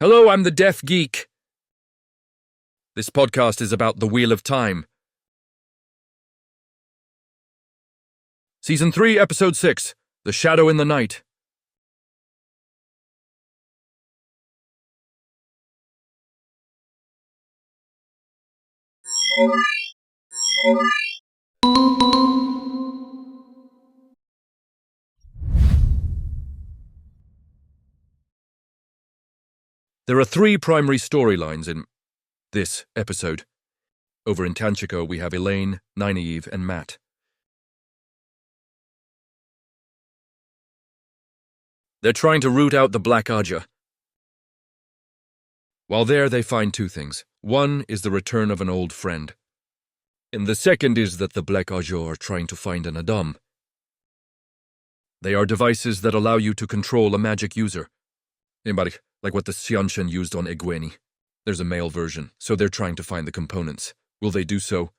Hello, I'm the Deaf Geek. This podcast is about the Wheel of Time. Season 3, Episode 6, The Shadow in the Night. There are 3 primary storylines in this episode. Over in Tanchico, we have Elaine, Nynaeve, and Matt. They're trying to root out the Black Aja. While there, they find 2 things. One is the return of an old friend. And the second is that the Black Aja are trying to find an Adam. They are devices that allow you to control a magic user. Like what the Xianshen used on Egwene. There's a male version, so they're trying to find the components. Will they do so?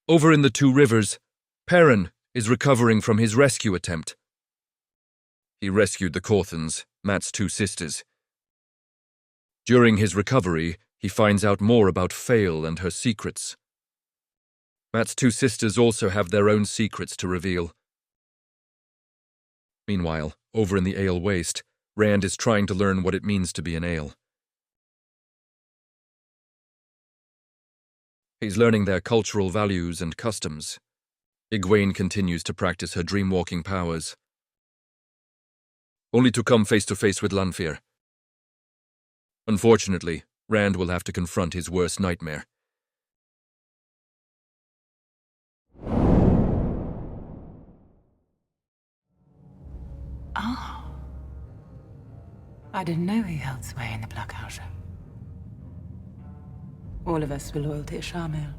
Over in the 2 Rivers, Perrin is recovering from his rescue attempt. He rescued the Corthans, Matt's 2 sisters. During his recovery, he finds out more about Fail and her secrets. Matt's 2 sisters also have their own secrets to reveal. Meanwhile, over in the Ale Waste, Rand is trying to learn what it means to be an Ale. He's learning their cultural values and customs. Egwene continues to practice her dreamwalking powers, only to come face to face with Lanfear. Unfortunately, Rand will have to confront his worst nightmare. Oh. I didn't know he held sway in the Black Aja. All of us were loyal to Ishamil.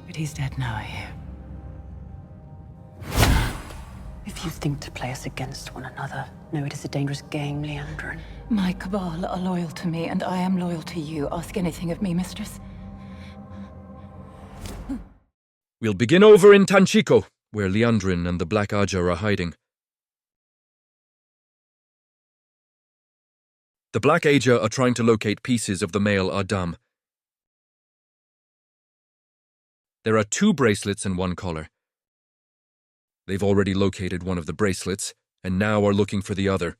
But he's dead now, I hear. If you think to play us against one another, know it is a dangerous game, Leandrin. My Cabal are loyal to me, and I am loyal to you. Ask anything of me, mistress. We'll begin over in Tanchico, where Leandrin and the Black Aja are hiding. The Black Aja are trying to locate pieces of the male Adam. There are 2 bracelets and 1 collar. They've already located one of the bracelets, and now are looking for the other.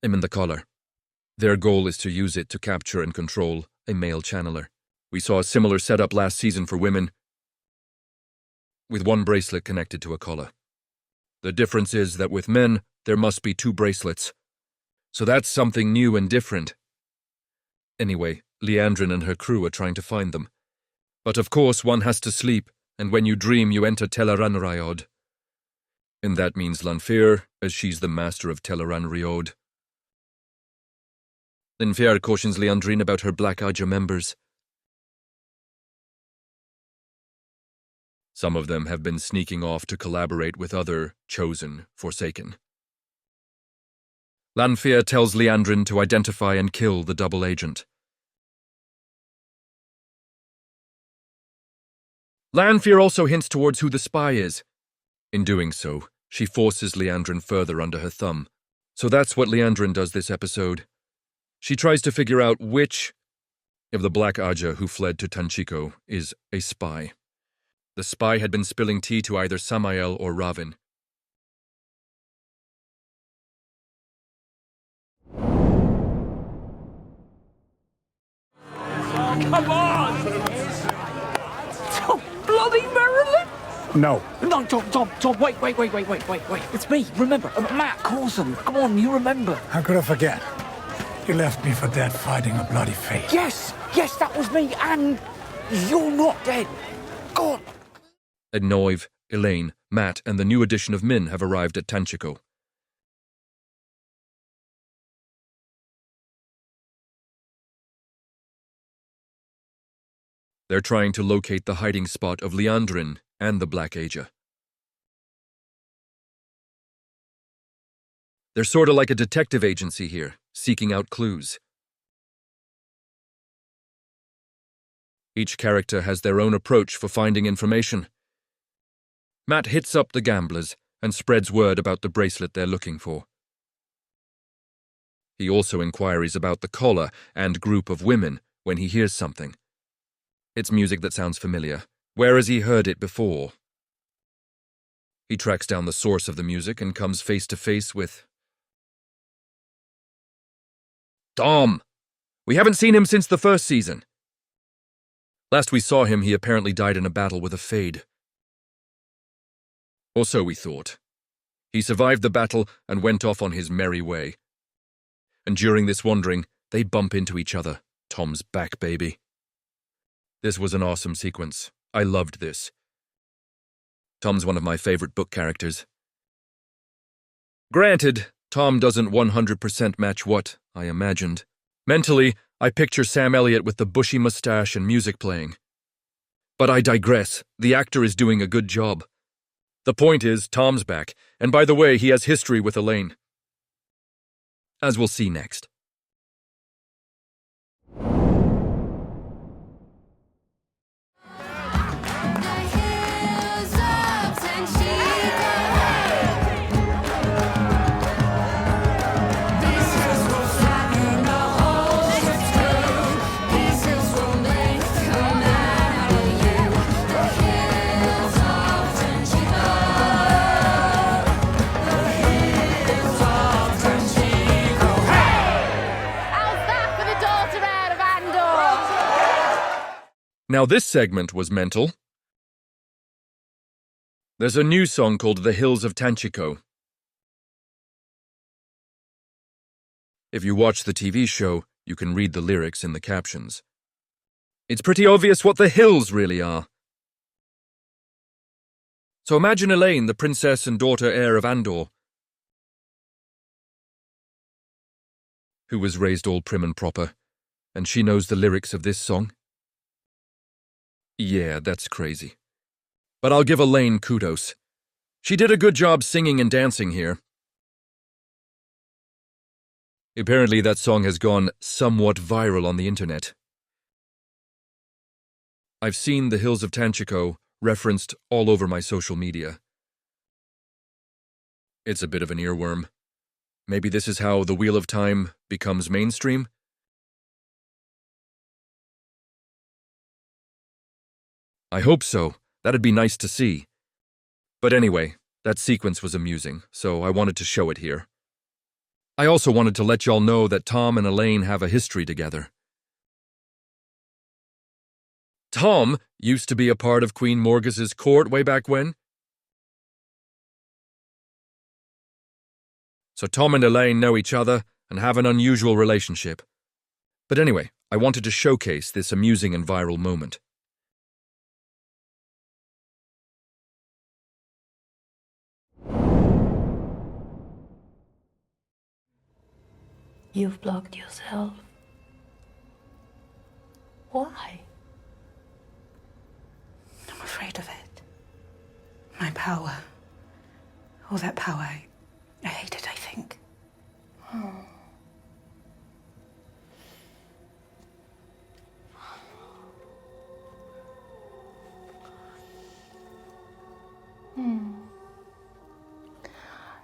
In the collar. Their goal is to use it to capture and control a male channeler. We saw a similar setup last season for women, with 1 bracelet connected to a collar. The difference is that with men, there must be 2 bracelets. So that's something new and different. Anyway, Leandrin and her crew are trying to find them. But of course one has to sleep, and when you dream you enter Teleran Ryod. And that means Lanfear, as she's the master of Teleran Ryod. Lanfear cautions Leandrin about her Black Aja members. Some of them have been sneaking off to collaborate with other chosen Forsaken. Lanfear tells Leandrin to identify and kill the double agent. Lanfear also hints towards who the spy is. In doing so, she forces Leandrin further under her thumb. So that's what Leandrin does this episode. She tries to figure out which of the Black Aja who fled to Tanchico is a spy. The spy had been spilling tea to either Samael or Ravin. Come on! Oh, bloody Marilyn! No. No, Tom, wait. It's me, remember, Matt Coulson. Come on, you remember. How could I forget? You left me for dead fighting a bloody fate. Yes, that was me, and you're not dead. God. Nynaeve, Elaine, Matt, and the new addition of Min have arrived at Tanchico. They're trying to locate the hiding spot of Leandrin and the Black Aja. They're sorta like a detective agency here, seeking out clues. Each character has their own approach for finding information. Matt hits up the gamblers and spreads word about the bracelet they're looking for. He also inquiries about the collar and group of women when he hears something. It's music that sounds familiar. Where has he heard it before? He tracks down the source of the music and comes face to face with Thom! We haven't seen him since the first season. Last we saw him, he apparently died in a battle with a Fade. Or so we thought. He survived the battle and went off on his merry way. And during this wandering, they bump into each other. Thom's back, baby. This was an awesome sequence. I loved this. Thom's one of my favorite book characters. Granted, Thom doesn't 100% match what I imagined. Mentally, I picture Sam Elliott with the bushy mustache and music playing. But I digress. The actor is doing a good job. The point is, Thom's back, and by the way, he has history with Elaine. As we'll see next. Hills of Tanchico. These hills will flatten the whole through. These hills will make a man out of you. The hills of Tanchico. The hills of Tanchico. How's that for the daughter out of Andor? Now this segment was mental. There's a new song called The Hills of Tanchico. If you watch the TV show, you can read the lyrics in the captions. It's pretty obvious what the hills really are. So imagine Elaine, the princess and daughter heir of Andor, who was raised all prim and proper, and she knows the lyrics of this song. Yeah, that's crazy. But I'll give Elaine kudos. She did a good job singing and dancing here. Apparently that song has gone somewhat viral on the internet. I've seen The Hills of Tanchico referenced all over my social media. It's a bit of an earworm. Maybe this is how the Wheel of Time becomes mainstream? I hope so. That'd be nice to see. But anyway, that sequence was amusing, so I wanted to show it here. I also wanted to let y'all know that Thom and Elaine have a history together. Thom used to be a part of Queen Morgus's court way back when. So Thom and Elaine know each other and have an unusual relationship. But anyway, I wanted to showcase this amusing and viral moment. You've blocked yourself. Why? I'm afraid of it. My power. All that power. I hate it, I think.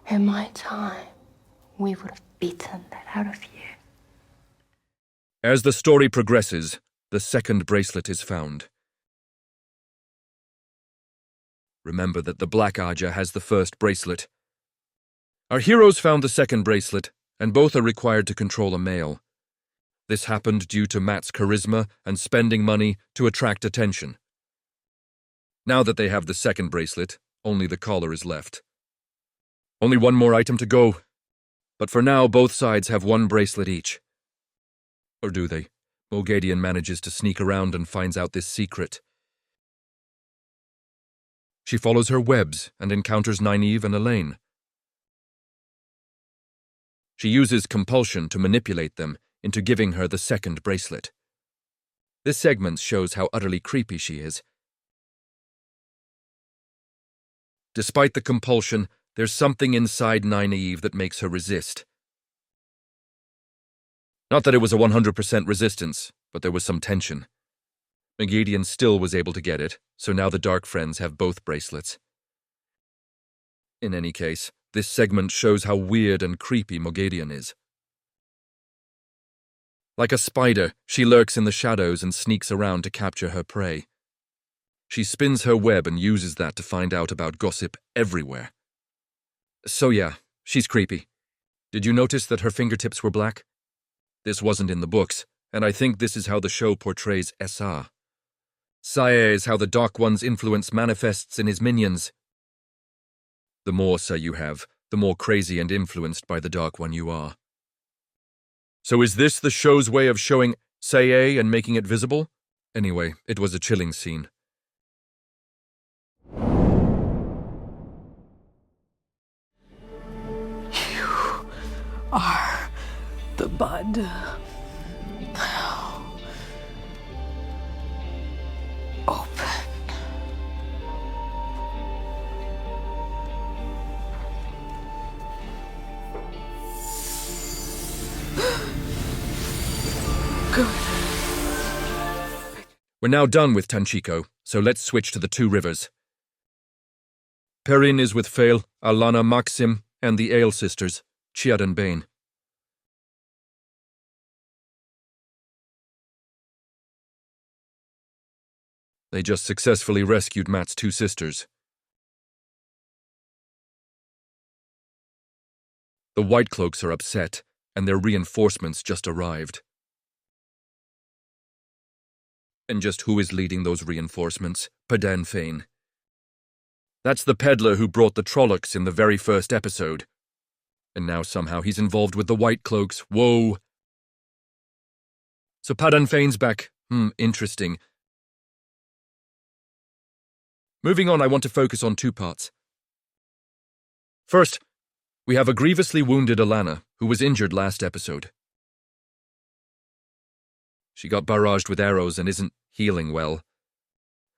In my time, we would have beaten that out of you. As the story progresses, the second bracelet is found. Remember that the Black Aja has the first bracelet. Our heroes found the second bracelet, and both are required to control a male. This happened due to Matt's charisma and spending money to attract attention. Now that they have the second bracelet, only the collar is left. Only one more item to go. But for now, both sides have one bracelet each. Or do they? Mogadian manages to sneak around and finds out this secret. She follows her webs and encounters Nynaeve and Elaine. She uses compulsion to manipulate them into giving her the second bracelet. This segment shows how utterly creepy she is. Despite the compulsion, there's something inside Nynaeve that makes her resist. Not that it was a 100% resistance, but there was some tension. Mogadian still was able to get it, so now the Dark Friends have both bracelets. In any case, this segment shows how weird and creepy Mogadian is. Like a spider, she lurks in the shadows and sneaks around to capture her prey. She spins her web and uses that to find out about gossip everywhere. So yeah, she's creepy. Did you notice that her fingertips were black? This wasn't in the books, and I think this is how the show portrays Essa. Sae is how the Dark One's influence manifests in his minions. The more Sa you have, the more crazy and influenced by the Dark One you are. So is this the show's way of showing Sae and making it visible? Anyway, it was a chilling scene. Are the bud. Open. Good. We're now done with Tanchico, so let's switch to the two rivers. Perrin is with Fail, Alana Maxim, and the Ale sisters, Chiad and Bane. They just successfully rescued Matt's two sisters. The White Cloaks are upset, and their reinforcements just arrived. And just who is leading those reinforcements? Padan Fain. That's the peddler who brought the Trollocs in the very first episode. And now somehow he's involved with the White Cloaks. Whoa! So Padan Fain's back. Interesting. Moving on, I want to focus on two parts. First, we have a grievously wounded Alana, who was injured last episode. She got barraged with arrows and isn't healing well.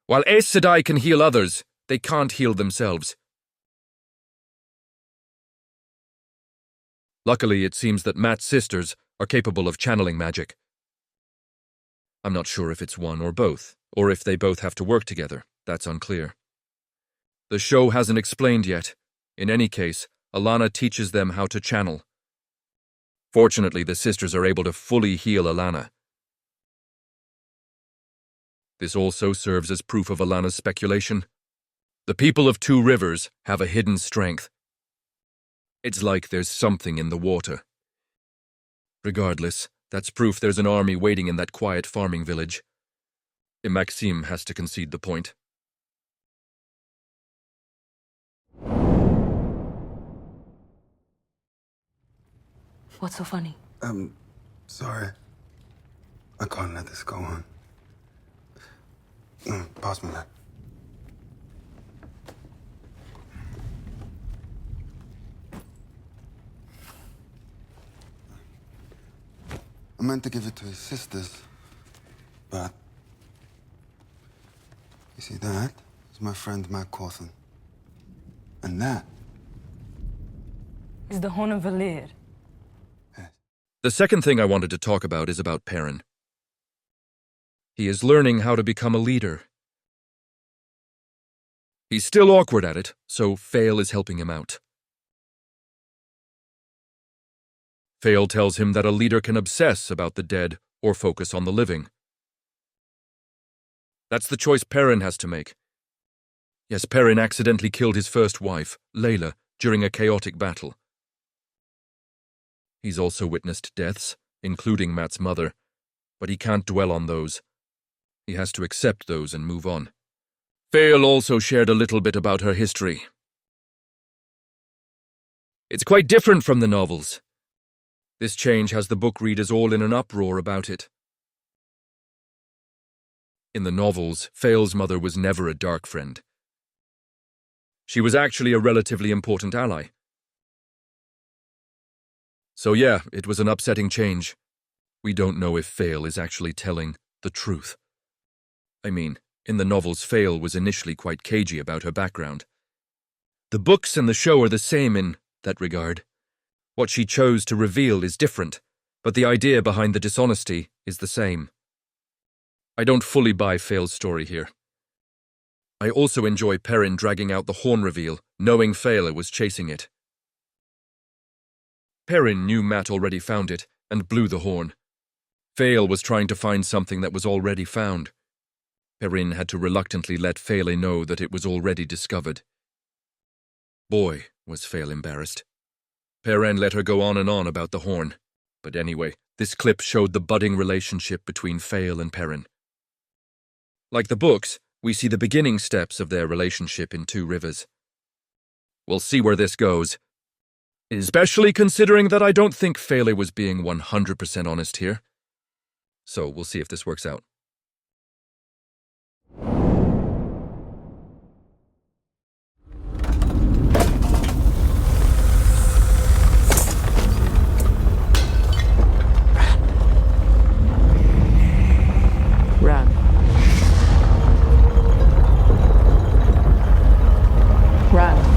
While Aes Sedai can heal others, they can't heal themselves. Luckily, it seems that Matt's sisters are capable of channeling magic. I'm not sure if it's one or both, or if they both have to work together. That's unclear. The show hasn't explained yet. In any case, Alana teaches them how to channel. Fortunately, the sisters are able to fully heal Alana. This also serves as proof of Alana's speculation. The people of Two Rivers have a hidden strength. It's like there's something in the water. Regardless, that's proof there's an army waiting in that quiet farming village. Maxime has to concede the point. What's so funny? Sorry. I can't let this go on. Pass me that. I meant to give it to his sisters, but... You see, that is my friend Matt Cawthon. And that... Is the Horn of Valir. Yes. The second thing I wanted to talk about is about Perrin. He is learning how to become a leader. He's still awkward at it, so Fail is helping him out. Fail tells him that a leader can obsess about the dead or focus on the living. That's the choice Perrin has to make. Yes, Perrin accidentally killed his first wife, Layla, during a chaotic battle. He's also witnessed deaths, including Matt's mother, but he can't dwell on those. He has to accept those and move on. Fail also shared a little bit about her history. It's quite different from the novels. This change has the book readers all in an uproar about it. In the novels, Fail's mother was never a dark friend. She was actually a relatively important ally. So yeah, it was an upsetting change. We don't know if Fail is actually telling the truth. I mean, in the novels, Fail was initially quite cagey about her background. The books and the show are the same in that regard. What she chose to reveal is different, but the idea behind the dishonesty is the same. I don't fully buy Fail's story here. I also enjoy Perrin dragging out the horn reveal, knowing Fail was chasing it. Perrin knew Matt already found it and blew the horn. Fael was trying to find something that was already found. Perrin had to reluctantly let Fael know that it was already discovered. Boy, was Fael embarrassed. Perrin let her go on and on about the horn. But anyway, this clip showed the budding relationship between Fael and Perrin. Like the books, we see the beginning steps of their relationship in Two Rivers. We'll see where this goes, especially considering that I don't think Fael was being 100% honest here. So we'll see if this works out. Ran. Ran.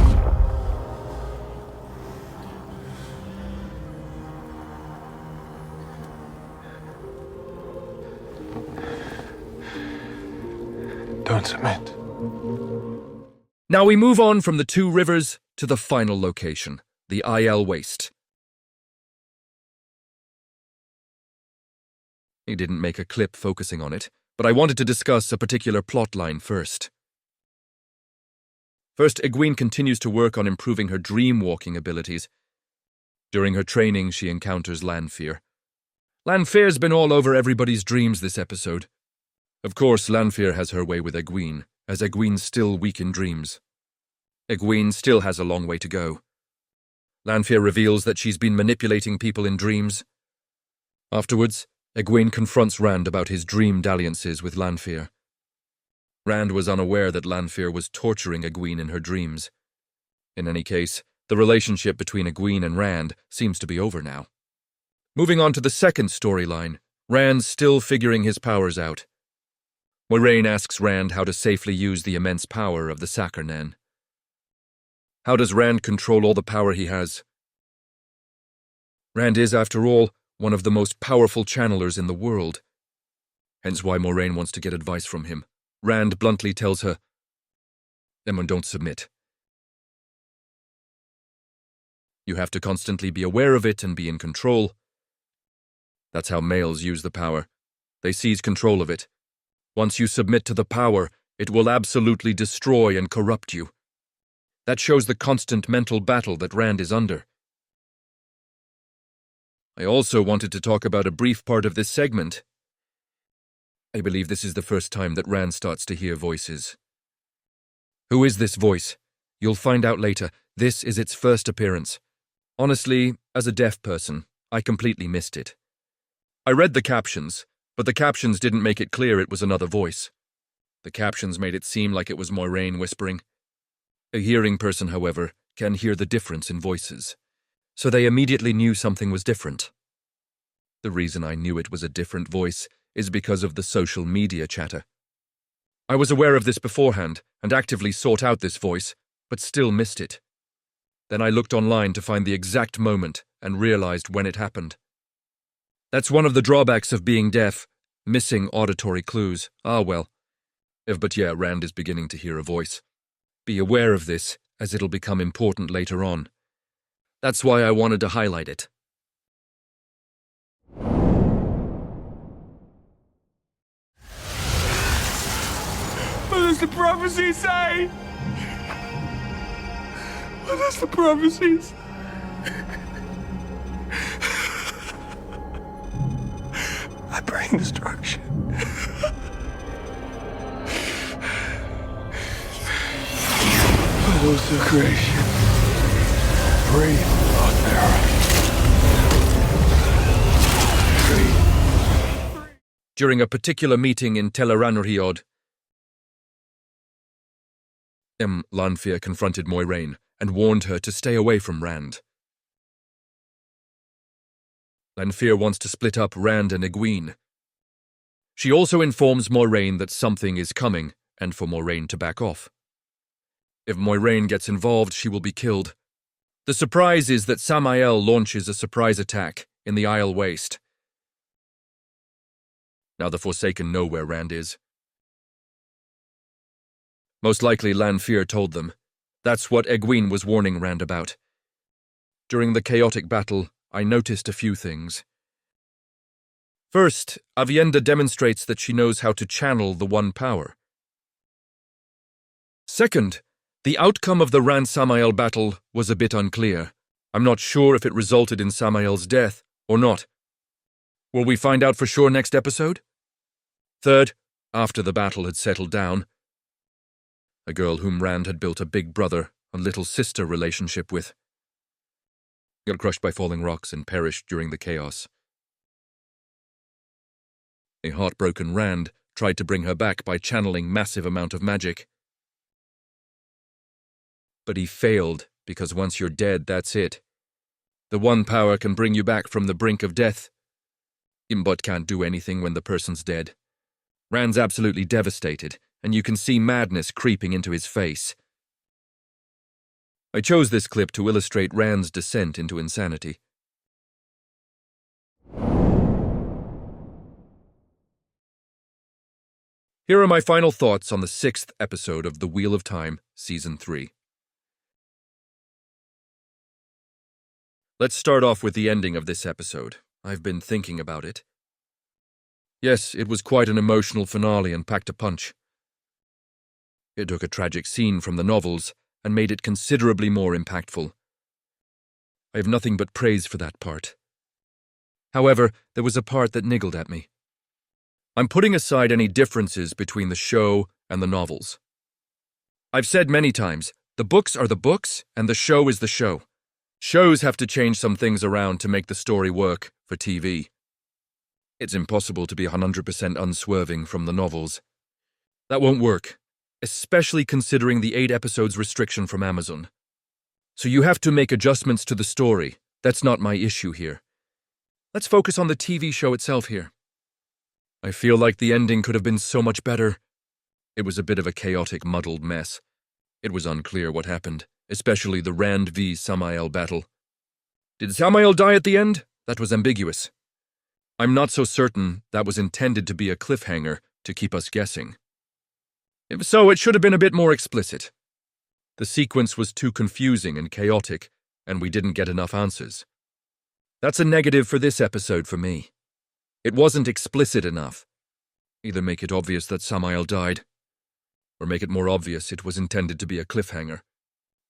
Don't submit. Now we move on from the Two Rivers to the final location, the IL Waste. He didn't make a clip focusing on it, but I wanted to discuss a particular plotline first. First, Egwene continues to work on improving her dream-walking abilities. During her training, she encounters Lanfear. Lanfear's been all over everybody's dreams this episode. Of course, Lanfear has her way with Egwene, as Egwene's still weak in dreams. Egwene still has a long way to go. Lanfear reveals that she's been manipulating people in dreams. Afterwards, Egwene confronts Rand about his dream dalliances with Lanfear. Rand was unaware that Lanfear was torturing Egwene in her dreams. In any case, the relationship between Egwene and Rand seems to be over now. Moving on to the second storyline, Rand's still figuring his powers out. Moiraine asks Rand how to safely use the immense power of the Sakarnan. How does Rand control all the power he has? Rand is, after all, one of the most powerful channelers in the world. Hence why Moiraine wants to get advice from him. Rand bluntly tells her, "Emma, don't submit. You have to constantly be aware of it and be in control. That's how males use the power. They seize control of it. Once you submit to the power, it will absolutely destroy and corrupt you. That shows the constant mental battle that Rand is under." I also wanted to talk about a brief part of this segment. I believe this is the first time that Rand starts to hear voices. Who is this voice? You'll find out later. This is its first appearance. Honestly, as a deaf person, I completely missed it. I read the captions, but the captions didn't make it clear it was another voice. The captions made it seem like it was Moiraine whispering. A hearing person, however, can hear the difference in voices, so they immediately knew something was different. The reason I knew it was a different voice is because of the social media chatter. I was aware of this beforehand and actively sought out this voice, but still missed it. Then I looked online to find the exact moment and realized when it happened. That's one of the drawbacks of being deaf, missing auditory clues. Ah well. But yeah, Rand is beginning to hear a voice. Be aware of this, as it'll become important later on. That's why I wanted to highlight it. What does the prophecy say? What does the prophecy say? I bring destruction. Those of creation. Breathe, Breathe. During a particular meeting in Teleranriod, Lanfear confronted Moiraine and warned her to stay away from Rand. Lanfear wants to split up Rand and Egwene. She also informs Moiraine that something is coming and for Moiraine to back off. If Moiraine gets involved, she will be killed. The surprise is that Samael launches a surprise attack in the Isle Waste. Now the Forsaken know where Rand is. Most likely Lanfear told them. That's what Egwene was warning Rand about. During the chaotic battle, I noticed a few things. First, Avienda demonstrates that she knows how to channel the one power. Second, the outcome of the Ran-Samael battle was a bit unclear. I'm not sure if it resulted in Samael's death or not. Will we find out for sure next episode? Third, after the battle had settled down, a girl whom Rand had built a big brother and little sister relationship with got crushed by falling rocks and perished during the chaos. A heartbroken Rand tried to bring her back by channeling massive amount of magic. But he failed, because once you're dead, that's it. The one power can bring you back from the brink of death, but can't do anything when the person's dead. Rand's absolutely devastated, and you can see madness creeping into his face. I chose this clip to illustrate Rand's descent into insanity. Here are my final thoughts on the 6th episode of The Wheel of Time, Season 3. Let's start off with the ending of this episode. I've been thinking about it. Yes, it was quite an emotional finale and packed a punch. It took a tragic scene from the novels and made it considerably more impactful. I have nothing but praise for that part. However, there was a part that niggled at me. I'm putting aside any differences between the show and the novels. I've said many times, the books are the books and the show is the show. Shows have to change some things around to make the story work for TV. It's impossible to be 100% unswerving from the novels. That won't work, especially considering the 8 episodes restriction from Amazon. So you have to make adjustments to the story. That's not my issue here. Let's focus on the TV show itself here. I feel like the ending could have been so much better. It was a bit of a chaotic, muddled mess. It was unclear what happened, especially the Rand v. Samael battle. Did Samael die at the end? That was ambiguous. I'm not so certain that was intended to be a cliffhanger to keep us guessing. If so, it should have been a bit more explicit. The sequence was too confusing and chaotic, and we didn't get enough answers. That's a negative for this episode for me. It wasn't explicit enough. Either make it obvious that Samael died, or make it more obvious it was intended to be a cliffhanger.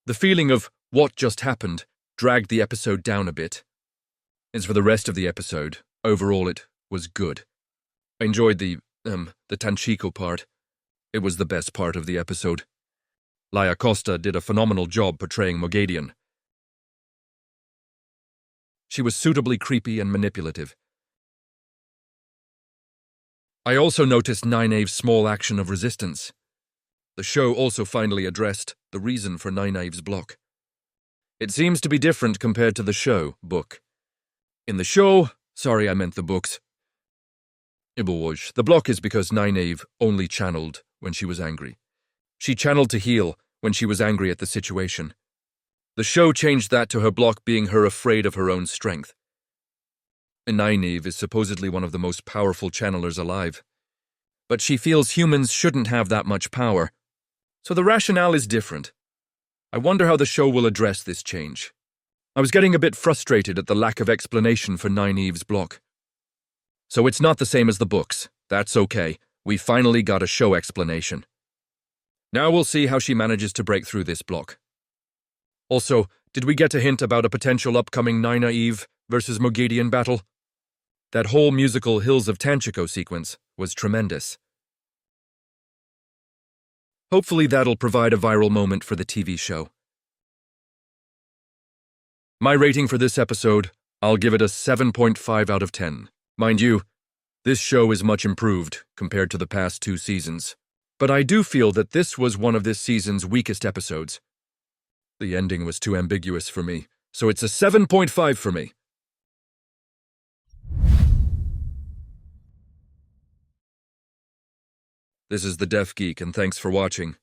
The feeling of what just happened dragged the episode down a bit. As for the rest of the episode, overall it was good. I enjoyed the Tanchico part. It was the best part of the episode. Laia Costa did a phenomenal job portraying Moghedian. She was suitably creepy and manipulative. I also noticed Nynaeve's small action of resistance. The show also finally addressed the reason for Nynaeve's block. It seems to be different compared to the show book. In the show, sorry, I meant the books. The block is because Nynaeve only channeled when she was angry. She channeled to heal when she was angry at the situation. The show changed that to her block being her afraid of her own strength. And Nynaeve is supposedly one of the most powerful channelers alive. But she feels humans shouldn't have that much power. So the rationale is different. I wonder how the show will address this change. I was getting a bit frustrated at the lack of explanation for Nynaeve's block. So it's not the same as the books. That's okay. We finally got a show explanation. Now we'll see how she manages to break through this block. Also, did we get a hint about a potential upcoming Nynaeve versus Moghedian battle? That whole musical Hills of Tanchico sequence was tremendous. Hopefully that'll provide a viral moment for the TV show. My rating for this episode, I'll give it a 7.5 out of 10. Mind you, this show is much improved compared to the past 2 seasons, but I do feel that this was one of this season's weakest episodes. The ending was too ambiguous for me, so it's a 7.5 for me. This is the Deaf Geek, and thanks for watching.